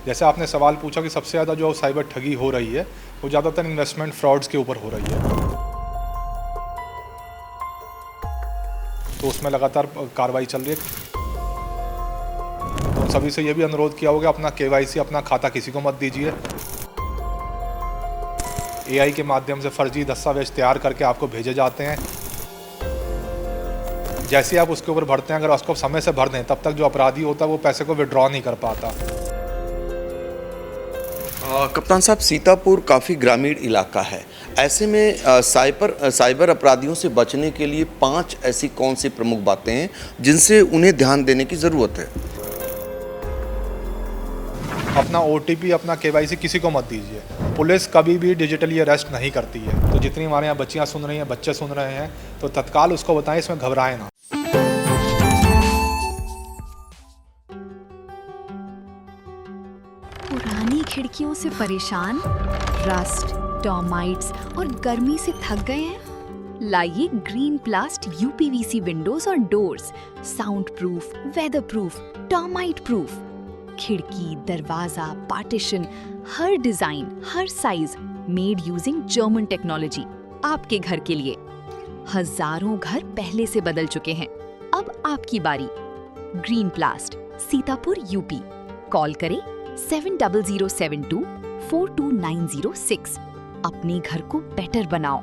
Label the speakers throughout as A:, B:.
A: जैसे आपने सवाल पूछा कि सबसे ज़्यादा जो साइबर ठगी हो रही है वो ज़्यादातर इन्वेस्टमेंट फ्रॉड्स के ऊपर हो रही है, तो उसमें लगातार कार्रवाई चल रही है। तो सभी से ये भी अनुरोध किया होगा, अपना केवाईसी अपना खाता किसी को मत दीजिए। एआई के माध्यम से फर्जी दस्तावेज तैयार करके आपको भेजे जाते हैं। जैसे आप उसके ऊपर भरते हैं, अगर उसको समय से भर दें तब तक जो अपराधी होता है वो पैसे को विड्रॉ नहीं कर पाता।
B: कप्तान साहब, सीतापुर काफ़ी ग्रामीण इलाका है। ऐसे में साइबर अपराधियों से बचने के लिए 5 ऐसी कौन सी प्रमुख बातें हैं जिनसे उन्हें ध्यान देने की ज़रूरत है?
A: अपना ओटीपी अपना केवाईसी किसी को मत दीजिए। पुलिस कभी भी डिजिटली अरेस्ट नहीं करती है, तो जितनी हमारे यहाँ बच्चियाँ सुन रही हैं, बच्चे सुन रहे हैं, तो तत्काल उसको बताएं, इसमें घबराएं ना।
C: पुरानी खिड़कियों से परेशान, रस्ट, टर्माइट्स और गर्मी से थक गए हैं? लाइए ग्रीन प्लास्ट यूपीवीसी विंडोज और doors, sound proof, weather proof, termite proof. खिड़की, दरवाजा, पार्टीशन, हर डिजाइन, हर size, made using German technology, आपके घर के लिए। हजारों घर पहले से बदल चुके हैं, अब आपकी बारी। Green प्लास्ट, Sitapur, UP. कॉल करें 7072422906। अपने घर को बेटर बनाओ।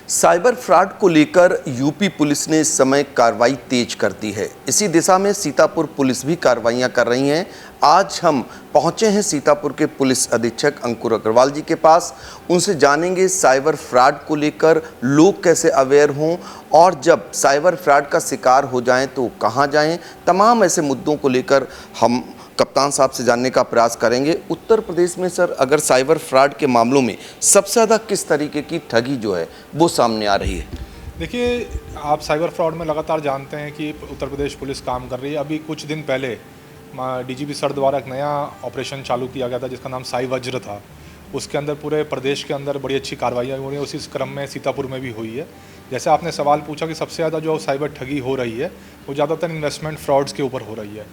B: साइबर फ्रॉड को लेकर यूपी पुलिस ने इस समय कार्रवाई तेज कर दी है। इसी दिशा में सीतापुर पुलिस भी कार्रवाइयां कर रही हैं। आज हम पहुंचे हैं सीतापुर के पुलिस अधीक्षक अंकुर अग्रवाल जी के पास। उनसे जानेंगे साइबर फ्रॉड को लेकर लोग कैसे अवेयर हों और जब साइबर फ्रॉड का शिकार हो जाएं तो कहां जाएं। तमाम ऐसे मुद्दों को लेकर हम कप्तान साहब से जानने का प्रयास करेंगे। उत्तर प्रदेश में सर, अगर साइबर फ्रॉड के मामलों में सबसे ज़्यादा किस तरीके की ठगी जो है वो सामने आ रही है?
A: देखिए, आप साइबर फ्रॉड में लगातार जानते हैं कि उत्तर प्रदेश पुलिस काम कर रही है। अभी कुछ दिन पहले डीजीपी सर द्वारा एक नया ऑपरेशन चालू किया गया था जिसका नाम साई वज्र था। उसके अंदर पूरे प्रदेश के अंदर बड़ी अच्छी कार्रवाइयाँ हो रही हैं। उसी क्रम में सीतापुर में भी हुई है। जैसे आपने सवाल पूछा कि सबसे ज़्यादा जो साइबर ठगी हो रही है वो ज़्यादातर इन्वेस्टमेंट फ्रॉड्स के ऊपर हो रही है।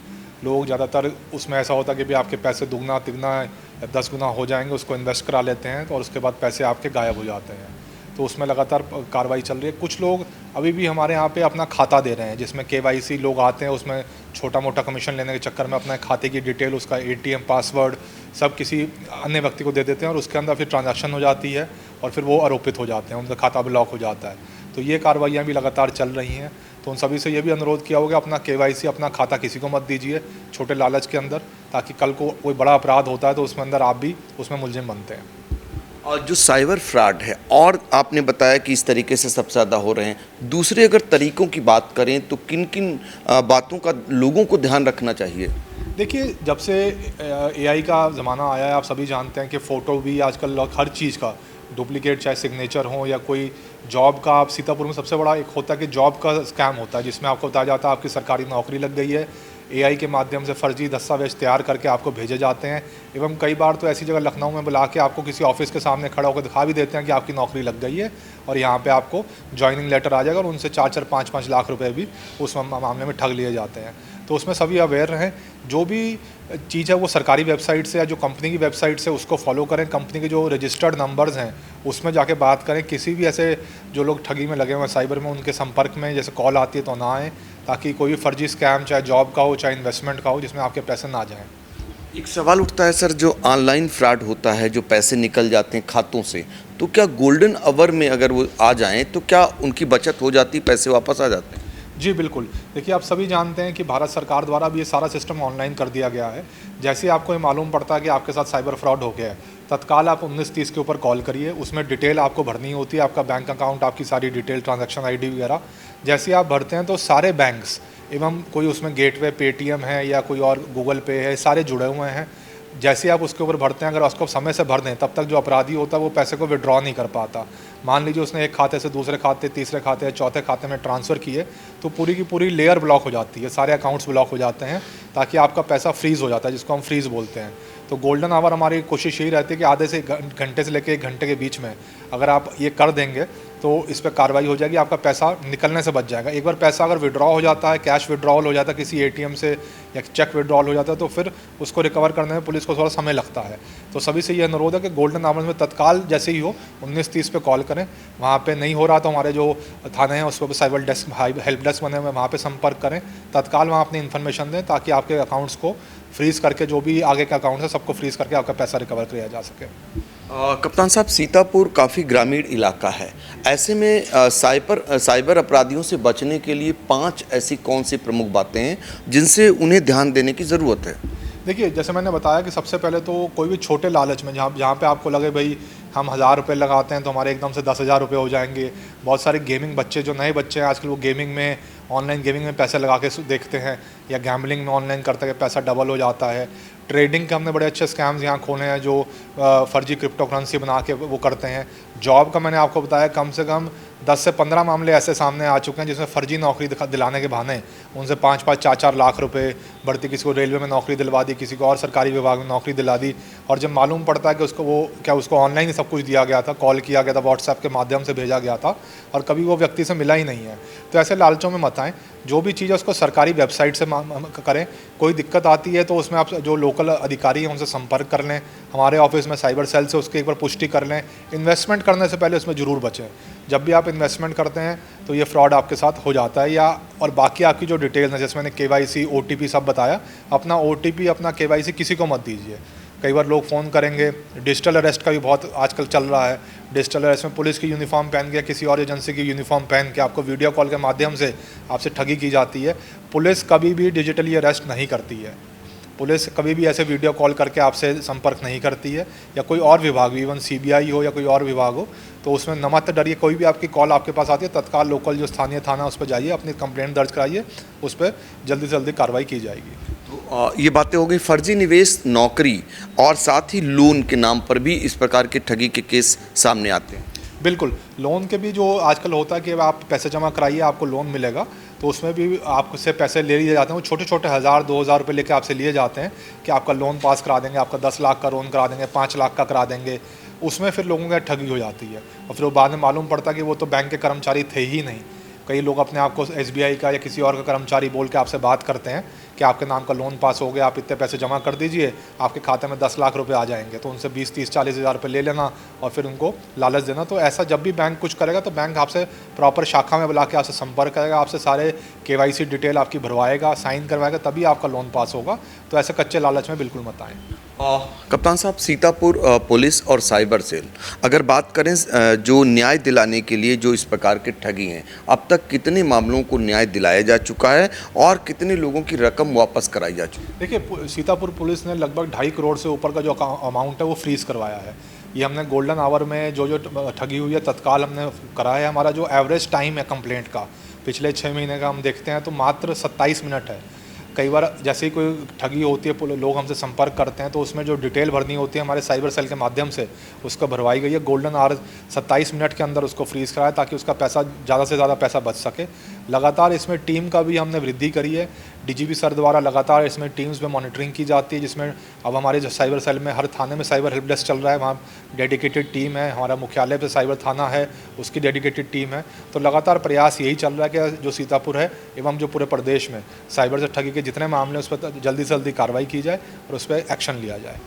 A: लोग ज़्यादातर उसमें ऐसा होता है कि भी आपके पैसे दुगना तिगना या 10 गुना हो जाएंगे, उसको इन्वेस्ट करा लेते हैं और उसके बाद पैसे आपके गायब हो जाते हैं। तो उसमें लगातार कार्रवाई चल रही है। कुछ लोग अभी भी हमारे यहाँ पे अपना खाता दे रहे हैं जिसमें केवाईसी लोग आते हैं, उसमें छोटा मोटा कमीशन लेने के चक्कर में अपने खाते की डिटेल, उसका एटीएम पासवर्ड सब किसी अन्य व्यक्ति को दे देते हैं और उसके अंदर फिर ट्रांजैक्शन हो जाती है और फिर वो आरोपित हो जाते हैं, उनका खाता ब्लॉक हो जाता है। तो ये कार्रवाइयाँ भी लगातार चल रही हैं। तो उन सभी से ये भी अनुरोध किया होगा, अपना केवाईसी अपना खाता किसी को मत दीजिए छोटे लालच के अंदर, ताकि कल को कोई बड़ा अपराध होता है तो उसमें अंदर आप भी उसमें मुलजिम बनते हैं।
B: और जो साइबर फ्रॉड है, और आपने बताया कि इस तरीके से सबसे ज़्यादा हो रहे हैं, दूसरे अगर तरीकों की बात करें तो किन किन बातों का लोगों को ध्यान रखना चाहिए?
A: देखिए, जब से एआई का ज़माना आया है, आप सभी जानते हैं कि फ़ोटो भी आजकल हर चीज़ का डुप्लीकेट, चाहे सिग्नेचर हो या कोई जॉब का। आप सीतापुर में सबसे बड़ा एक होता है कि जॉब का स्कैम होता है जिसमें आपको बताया जाता है आपकी सरकारी नौकरी लग गई है। एआई के माध्यम से फर्जी दस्तावेज तैयार करके आपको भेजे जाते हैं एवं कई बार तो ऐसी जगह लखनऊ में बुला के आपको किसी ऑफिस के सामने खड़ा होकर दिखा भी देते हैं कि आपकी नौकरी लग गई है और यहाँ पे आपको ज्वाइनिंग लेटर आ जाएगा और उनसे 4-4, 5-5 लाख रुपए भी उस मामले में ठग लिए जाते हैं। तो उसमें सभी अवेयर रहें। जो भी चीज़ है वो सरकारी वेबसाइट से या जो कंपनी की वेबसाइट से उसको फॉलो करें। कंपनी के जो रजिस्टर्ड नंबर्स हैं उसमें जाके बात करें। किसी भी ऐसे जो लोग ठगी में लगे हुए हैं साइबर में, उनके संपर्क में जैसे कॉल आती है तो ना आएँ, ताकि कोई भी फर्जी स्कैम चाहे जॉब का हो चाहे इन्वेस्टमेंट का हो जिसमें आपके पैसे ना जाएँ।
B: एक सवाल उठता है सर, जो ऑनलाइन फ्रॉड होता है, जो पैसे निकल जाते हैं खातों से, तो क्या गोल्डन आवर में अगर वो आ जाएं तो क्या उनकी बचत हो जाती, पैसे वापस आ जाते हैं?
A: जी बिल्कुल। देखिए, आप सभी जानते हैं कि भारत सरकार द्वारा भी ये सारा सिस्टम ऑनलाइन कर दिया गया है। जैसे आपको ये मालूम पड़ता है कि आपके साथ साइबर फ्रॉड हो गया है, तत्काल आप 1930 के ऊपर कॉल करिए। उसमें डिटेल आपको भरनी होती है, आपका बैंक अकाउंट, आपकी सारी डिटेल, ट्रांजैक्शन आईडी वगैरह। जैसे ही आप भरते हैं तो सारे बैंक्स एवं कोई उसमें गेटवे, पेटीएम है या कोई और गूगल पे है, सारे जुड़े हुए हैं। जैसे आप उसके ऊपर भरते हैं, अगर उसको समय से भर दें तब तक जो अपराधी होता है वो पैसे को विड्रॉ नहीं कर पाता। मान लीजिए उसने एक खाते से दूसरे खाते, तीसरे खाते, चौथे खाते में ट्रांसफ़र किए तो पूरी की पूरी लेयर ब्लॉक हो जाती है, सारे अकाउंट्स ब्लॉक हो जाते हैं, ताकि आपका पैसा फ्रीज़ हो जाता है, जिसको हम फ्रीज़ बोलते हैं। तो गोल्डन आवर हमारी कोशिश यही रहती है कि आधे से घंटे से लेकर 1 घंटे के बीच में अगर आप ये कर देंगे तो इस पर कार्रवाई हो जाएगी, आपका पैसा निकलने से बच जाएगा। एक बार पैसा अगर विड्रॉ हो जाता है, कैश विड्रॉल हो जाता है किसी ATM से या चेक विड्रॉल हो जाता है, तो फिर उसको रिकवर करने में पुलिस को थोड़ा समय लगता है। तो सभी से ये अनुरोध है कि गोल्डन आवर्स में तत्काल जैसे ही हो 1930 पे कॉल करें। वहाँ पे नहीं हो रहा तो हमारे जो थाने हैं उस पर साइबर डेस्क हेल्प डेस्क बने हुए हैं, वहाँ पे संपर्क करें, तत्काल वहाँ अपनी इन्फॉर्मेशन दें, ताकि आपके अकाउंट्स को फ्रीज़ करके जो भी आगे के अकाउंट है सबको फ्रीज़ करके आपका पैसा रिकवर किया जा सके।
B: कप्तान साहब, सीतापुर काफ़ी ग्रामीण इलाका है, ऐसे में साइबर अपराधियों से बचने के लिए 5 ऐसी कौन सी प्रमुख बातें हैं जिनसे उन्हें ध्यान देने की ज़रूरत है?
A: देखिए, जैसे मैंने बताया कि सबसे पहले तो कोई भी छोटे लालच में जहाँ पे आपको लगे भाई हम 1000 रुपये लगाते हैं तो हमारे एकदम से 10,000 रुपये हो जाएंगे। बहुत सारे गेमिंग बच्चे, जो नए बच्चे हैं आजकल, वो गेमिंग में, ऑनलाइन गेमिंग में पैसे लगा के देखते हैं, या गैम्बलिंग में ऑनलाइन करते हैं, पैसा डबल हो जाता है। ट्रेडिंग के हमने बड़े अच्छे स्कैम्स यहाँ खोले हैं जो फर्जी क्रिप्टो करेंसी बना के वो करते हैं। जॉब का मैंने आपको बताया, कम से कम 10 से 15 मामले ऐसे सामने आ चुके हैं जिसमें फर्जी नौकरी दिलाने के बहाने उनसे 5-5, 4-4 लाख रुपए बढ़ती, किसी को रेलवे में नौकरी दिलवा दी, किसी को और सरकारी विभाग में नौकरी दिला दी। और जब मालूम पड़ता है कि उसको ऑनलाइन ही सब कुछ दिया गया था, कॉल किया गया था, व्हाट्सएप के माध्यम से भेजा गया था और कभी वो व्यक्ति से मिला ही नहीं है। तो ऐसे लालचों में मत आएँ। जो भी चीज़ है उसको सरकारी वेबसाइट से करें। कोई दिक्कत आती है तो उसमें आप जो लोकल अधिकारी हैं उनसे संपर्क कर लें, हमारे ऑफिस में साइबर सेल से उसकी एक बार पुष्टि कर लें। इन्वेस्टमेंट करने से पहले उसमें ज़रूर बचें। जब भी आप इन्वेस्टमेंट करते हैं तो ये फ्रॉड आपके साथ हो जाता है। और बाकी आपकी जो डिटेल्स हैं, जैसे मैंने KYC, OTP सब बताया, अपना OTP, अपना KYC किसी को मत दीजिए। कई बार लोग फ़ोन करेंगे। डिजिटल अरेस्ट का भी बहुत आजकल चल रहा है। डिजिटल अरेस्ट में पुलिस की यूनिफॉर्म पहन के, किसी और एजेंसी की यूनिफॉर्म पहन के आपको वीडियो कॉल के माध्यम से आपसे ठगी की जाती है। पुलिस कभी भी डिजिटली अरेस्ट नहीं करती है। पुलिस कभी भी ऐसे वीडियो कॉल करके आपसे संपर्क नहीं करती है, या कोई और विभाग भी, इवन CBI हो या कोई और विभाग हो, तो उसमें न मत डरिए। कोई भी आपकी कॉल आपके पास आती है, तत्काल लोकल जो स्थानीय थाना उस पर जाइए, अपनी कंप्लेंट दर्ज कराइए, उस पर जल्दी से जल्दी कार्रवाई की जाएगी।
B: तो ये बातें हो गई फर्जी निवेश, नौकरी और साथ ही लोन के नाम पर भी इस प्रकार के ठगी के केस सामने आते हैं।
A: बिल्कुल, लोन के भी जो आजकल होता है कि आप पैसे जमा कराइए आपको लोन मिलेगा, तो उसमें भी आपसे पैसे ले लिए जाते हैं। वो छोटे छोटे 1000-2000 रुपये लेके आपसे लिए जाते हैं कि आपका लोन पास करा देंगे, आपका 10 लाख का लोन करा देंगे, 5 लाख का करा देंगे। उसमें फिर लोगों की ठगी हो जाती है और फिर वो बाद में मालूम पड़ता है कि वो तो बैंक के कर्मचारी थे ही नहीं। कई लोग अपने आप को SBI का या किसी और का कर्मचारी बोल के आपसे बात करते हैं कि आपके नाम का लोन पास हो गया, आप इतने पैसे जमा कर दीजिए, आपके खाते में 10 लाख रुपए आ जाएंगे। तो उनसे 20, 30, 40 हज़ार रुपये ले लेना और फिर उनको लालच देना। तो ऐसा जब भी बैंक कुछ करेगा तो बैंक आपसे प्रॉपर शाखा में बुला के आपसे संपर्क करेगा, आपसे सारे KYC डिटेल आपकी भरवाएगा, साइन करवाएगा, तभी आपका लोन पास होगा। तो ऐसे कच्चे लालच में बिल्कुल मत आएँ।
B: कप्तान साहब, सीतापुर पुलिस और साइबर सेल अगर बात करें जो न्याय दिलाने के लिए जो इस प्रकार के ठगी हैं, अब तक कितने मामलों को न्याय दिलाया जा चुका है और कितने लोगों की रकम वापस कराई जा चुकी है?
A: देखिए, सीतापुर पुलिस ने लगभग 2.5 करोड़ से ऊपर का जो अमाउंट है वो फ्रीज़ करवाया है। ये हमने गोल्डन आवर में जो ठगी हुई है तत्काल हमने कराया है। हमारा जो एवरेज टाइम है कंप्लेंट का पिछले 6 महीने का हम देखते हैं तो मात्र 27 मिनट है। कई बार जैसे ही कोई ठगी होती है, लोग हमसे संपर्क करते हैं तो उसमें जो डिटेल भरनी होती है हमारे साइबर सेल के माध्यम से उसको भरवाई गई है। गोल्डन आवर 27 मिनट के अंदर उसको फ्रीज़ कराया ताकि उसका पैसा, ज़्यादा से ज़्यादा पैसा बच सके। लगातार इसमें टीम का भी हमने वृद्धि करी है। DGP सर द्वारा लगातार इसमें टीम्स में मॉनिटरिंग की जाती है, जिसमें अब हमारे जो साइबर सेल में हर थाने में साइबर हेल्प डेस्क चल रहा है, वहाँ डेडिकेटेड टीम है। हमारा मुख्यालय पे साइबर थाना है, उसकी डेडिकेटेड टीम है। तो लगातार प्रयास यही चल रहा है कि जो सीतापुर है एवं जो पूरे प्रदेश में साइबर से ठगी के जितने मामले उस पर जल्दी से जल्दी कार्रवाई की जाए और उस पर एक्शन लिया जाए।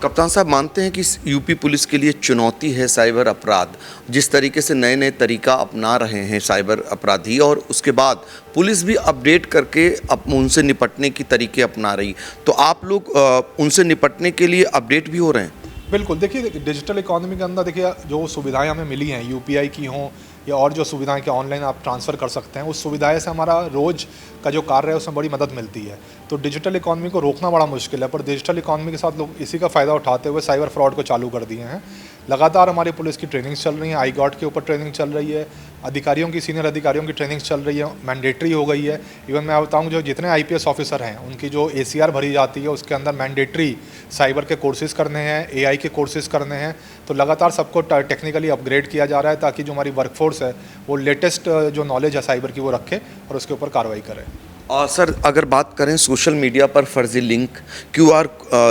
B: कप्तान साहब, मानते हैं कि यूपी पुलिस के लिए चुनौती है साइबर अपराध, जिस तरीके से नए नए तरीका अपना रहे हैं साइबर अपराधी, और उसके बाद पुलिस भी अपडेट करके उनसे निपटने की तरीके अपना रही, तो आप लोग उनसे निपटने के लिए अपडेट भी हो रहे हैं?
A: बिल्कुल, देखिए डिजिटल इकोनॉमी के अंदर देखिए जो सुविधाएं हमें मिली हैं, UPI की हों या और जो सुविधाएं कि ऑनलाइन आप ट्रांसफ़र कर सकते हैं, उस सुविधाएं से हमारा रोज़ का जो कार्य है उसमें बड़ी मदद मिलती है। तो डिजिटल इकोनॉमी को रोकना बड़ा मुश्किल है, पर डिजिटल इकोनॉमी के साथ लोग इसी का फ़ायदा उठाते हुए साइबर फ्रॉड को चालू कर दिए हैं। लगातार हमारी पुलिस की ट्रेनिंग्स चल रही हैं, IGOT के ऊपर ट्रेनिंग चल रही है, अधिकारियों की, सीनियर अधिकारियों की ट्रेनिंग्स चल रही है, मैंडेटरी हो गई है। इवन मैं बताऊं, जो जितने IPS ऑफिसर हैं उनकी जो ACR भरी जाती है उसके अंदर मैंडेटरी साइबर के कोर्सेज़ करने हैं, AI के कोर्सेज़ करने हैं। तो लगातार सबको टेक्निकली अपग्रेड किया जा रहा है ताकि जो हमारी वर्कफोर्स है वो लेटेस्ट जो नॉलेज है साइबर की वो रखे और उसके ऊपर कार्रवाई करे।
B: और सर, अगर बात करें सोशल मीडिया पर फर्जी लिंक, QR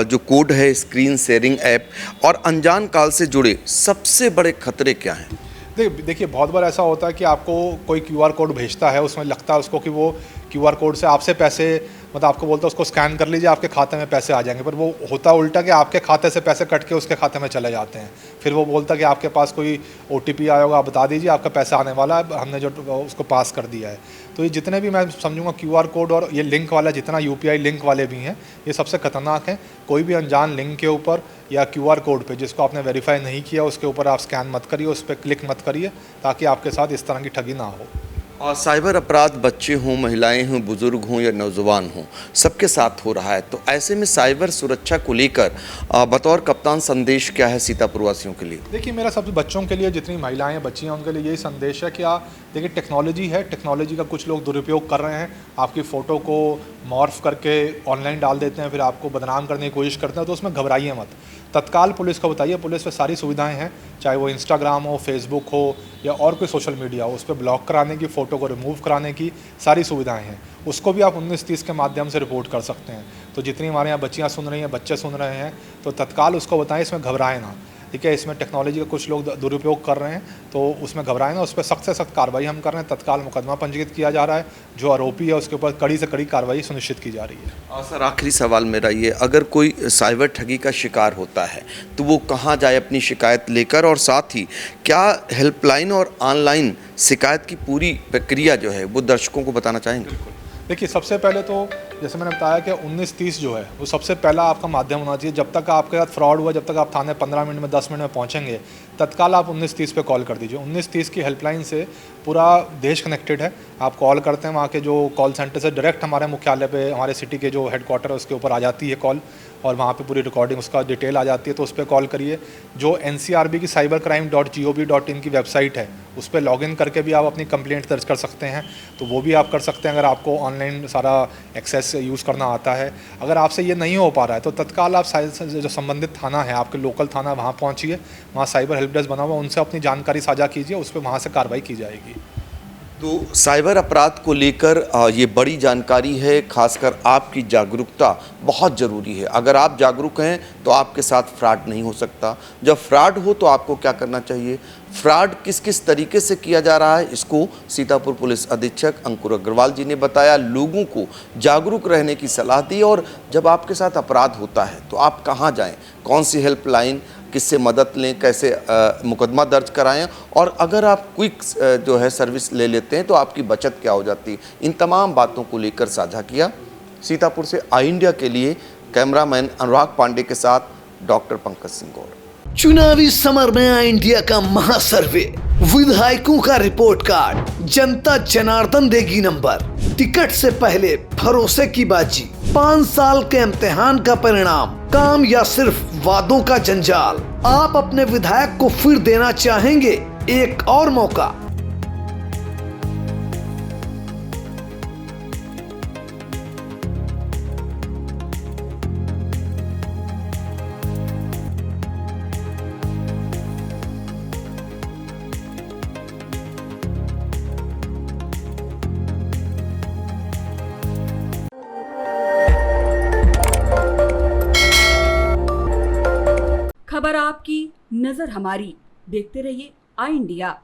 B: जो कोड है, स्क्रीन शेयरिंग ऐप और अनजान काल से जुड़े सबसे बड़े खतरे क्या हैं?
A: देखिए बहुत बार ऐसा होता है कि आपको कोई QR कोड भेजता है, उसमें लगता है उसको कि वो QR कोड से आपसे पैसे, मतलब आपको बोलता है उसको स्कैन कर लीजिए, आपके खाते में पैसे आ जाएंगे, पर वो होता उल्टा कि आपके खाते से पैसे कट के उसके खाते में चले जाते हैं। फिर वो बोलता है कि आपके पास कोई OTP आया होगा, आप बता दीजिए, आपका पैसा आने वाला है, हमने जो उसको पास कर दिया है। तो ये जितने भी मैं समझूंगा QR कोड और ये लिंक वाला, जितना UPI लिंक वाले भी हैं, ये सबसे खतरनाक हैं। कोई भी अनजान लिंक के ऊपर या QR कोड पे जिसको आपने वेरीफाई नहीं किया, उसके ऊपर आप स्कैन मत करिए, उस पर क्लिक मत करिए, ताकि आपके साथ इस तरह की ठगी ना हो।
B: और साइबर अपराध बच्चे हों, महिलाएं हों, बुजुर्ग हों या नौजवान हों, सबके साथ हो रहा है। तो ऐसे में साइबर सुरक्षा को लेकर बतौर कप्तान संदेश क्या है सीतापुर वासियों के लिए?
A: देखिए मेरा सबसे बच्चों के लिए, जितनी महिलाएं बच्चियां, उनके लिए यही संदेश है कि देखिए टेक्नोलॉजी है, टेक्नोलॉजी का कुछ लोग दुरुपयोग कर रहे हैं। आपकी फ़ोटो को मॉर्फ करके ऑनलाइन डाल देते हैं, फिर आपको बदनाम करने की कोशिश करते हैं, तो उसमें घबराइए मत। तत्काल पुलिस को बताइए, पुलिस पे सारी सुविधाएं हैं, चाहे वो इंस्टाग्राम हो, फेसबुक हो या और कोई सोशल मीडिया हो, उस पर ब्लॉक कराने की, फ़ोटो को रिमूव कराने की सारी सुविधाएं हैं। उसको भी आप 1930 के माध्यम से रिपोर्ट कर सकते हैं। तो जितनी हमारे यहाँ बच्चियाँ सुन रही हैं, बच्चे सुन रहे हैं, तो तत्काल उसको बताएं, इसमें घबराएं ना। ठीक है, इसमें टेक्नोलॉजी का कुछ लोग दुरुपयोग कर रहे हैं, तो उसमें घबराएं ना, उस पर सख्त से सख्त कार्रवाई हम कर रहे हैं। तत्काल मुकदमा पंजीकृत किया जा रहा है, जो आरोपी है उसके ऊपर कड़ी से कड़ी कार्रवाई सुनिश्चित की जा रही है।
B: और सर आखिरी सवाल मेरा ये, अगर कोई साइबर ठगी का शिकार होता है तो वो कहाँ जाए अपनी शिकायत लेकर, और साथ ही क्या हेल्पलाइन और ऑनलाइन शिकायत की पूरी प्रक्रिया जो है वो दर्शकों को बताना चाहेंगे?
A: देखिए सबसे पहले तो जैसे मैंने बताया कि 1930 जो है वो सबसे पहला आपका माध्यम होना चाहिए। जब तक आपके साथ फ्रॉड हुआ, जब तक आप थाने 15 मिनट में 10 मिनट में पहुंचेंगे, तत्काल आप 1930 पे कॉल कर दीजिए। 1930 की हेल्पलाइन से पूरा देश कनेक्टेड है। आप कॉल करते हैं, वहाँ के जो कॉल सेंटर से डायरेक्ट हमारे मुख्यालय पे, हमारे सिटी के जो हेडक्वार्टर है उसके ऊपर आ जाती है कॉल, और वहाँ पे पूरी रिकॉर्डिंग उसका डिटेल आ जाती है, तो उस पर कॉल करिए। जो NCRB की cybercrime.gov.in की वेबसाइट है, उस पर लॉगिन करके भी आप अपनी कंप्लेंट दर्ज कर सकते हैं, तो वो भी आप कर सकते हैं अगर आपको ऑनलाइन सारा एक्सेस यूज़ करना आता है। अगर आपसे ये नहीं हो पा रहा है तो तत्काल आप जो संबंधित थाना है, आपके लोकल थाना, वहाँ पहुँचिए, वहाँ साइबर हेल्प डेस्क बना हुआ, उनसे अपनी जानकारी साझा कीजिए, उस पर वहाँ से कार्रवाई की जाएगी।
B: तो साइबर अपराध को लेकर ये बड़ी जानकारी है, खासकर आपकी जागरूकता बहुत ज़रूरी है। अगर आप जागरूक हैं तो आपके साथ फ्रॉड नहीं हो सकता। जब फ्रॉड हो तो आपको क्या करना चाहिए, फ्रॉड किस किस तरीके से किया जा रहा है, इसको सीतापुर पुलिस अधीक्षक अंकुर अग्रवाल जी ने बताया। लोगों को जागरूक रहने की सलाह दी, और जब आपके साथ अपराध होता है तो आप कहाँ जाएं, कौन सी हेल्पलाइन, किससे मदद लें, कैसे मुकदमा दर्ज कराएं, और अगर आप क्विक जो है सर्विस ले लेते हैं तो आपकी बचत क्या हो जाती है। इन तमाम बातों को लेकर साझा किया। सीतापुर से आई इंडिया के लिए कैमरामैन अनुराग पांडे के साथ डॉक्टर पंकज सिंह गौड़।
D: चुनावी समर में आई इंडिया का महासर्वे, विधायकों का रिपोर्ट कार्ड, जनता जनार्दन देगी नंबर, टिकट से पहले भरोसे की बाजी, 5 साल के इम्तिहान का परिणाम, काम या सिर्फ वादों का जंजाल। आप अपने विधायक को फिर देना चाहेंगे एक और मौका?
E: खबर आपकी, नजर हमारी। देखते रहिए आई इंडिया।